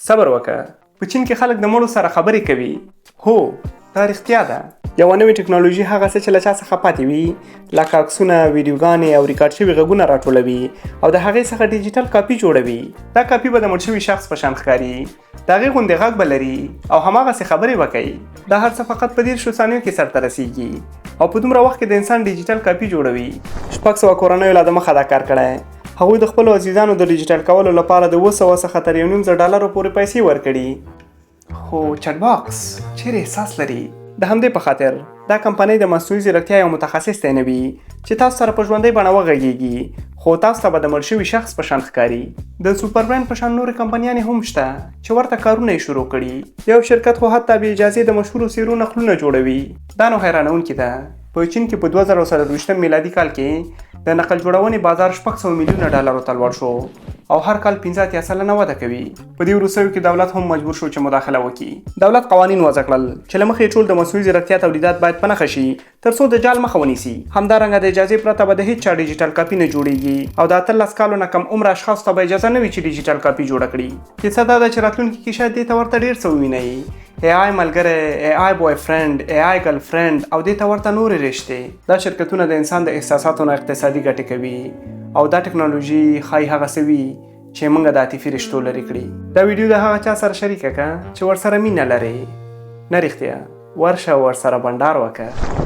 صبر وکړه. په چین کې خلک د مړو سره خبرې کوي. هو دا رښتیا ده. یوه نوې ټکنالوژي هغه څه چې له چا څخه پاتې وي لکه عکسونه، ویډیوګانې او ریکارډ شوي غږونه راټولوي او د هغې څخه ډیجیټل کاپي جوړوي. دا کاپي به د مړ شوي شخص په شان ښکاري، د هغې غوندې غږ به لري او هماغسې خبرې به کوي. دا هر څه فقط په 30 ثانیو کې سرته رسیږي او په دومره وخت کې د انسان ډیجیټل کاپي جوړوي. 600 کورنیو لا د مخه دا کار کړی. هغوی د خپلو عزیزانو د ډیجیټل کولو لپاره د 200 څخه تر $1.5 پورې پیسې ورکړي. خو چټ باکس چیرې احساس لري؟ د همدې په خاطر دا کمپنۍ د مصنوعي ځیرکتیا یو متخصص تعینوي چې تاسو سره په ژوندۍ بڼه وغږیږي، خو تاسو ته به د مړ شوي شخص په شان ښکاري. د سوپرمین په شان نورې کمپنیانې هم شته چې ورته کارونه یې شروع کړي. یو شرکت خو حتی بې اجازې د مشهورو څیرو نقلونه جوړوي. دا نو حیرانونکې ده. په چین کې په 2023 میلادي کال کې د نقل جوړونې بازار $600 میلیونه ته لوړ شو او هر کال 15% وده کوي. په دې وروستیو کې دولت هم مجبور شو چې مداخله وکړي. دولت قوانین وضع کړل چې له مخې ټول د مصنوعي ځیرکتیا تولیدات باید په نښه شي ترڅو د جال مخه ونیسي. همدارنګه د اجازې پرته به د هیڅ چا ډیجیټل کاپي نه جوړیږي او د 18 کالو نه کم عمر اشخاصو ته به اجازه نه وي چې ډیجیټل کاپي جوړه کړي. کیسه دا ده چې راتلونکي کې شاید دې ته ورته ډېر څه ووینئ. AI ملګری، AI بوای فرند، AI ګرل فرند او دې ته ورته نورې رشتې. دا شرکتونه د انسان د احساساتو نه اقتصادي ګټې کوي او دا ټکنالوژي ښایي هغه څه وي چې موږ د عاطفي رشتو لرې کړي. دا ویډیو د هغه چا سره شریکه کړه چې ورسره مینه لري. نه رښتیا ورشه ورسره بنډار وکړه.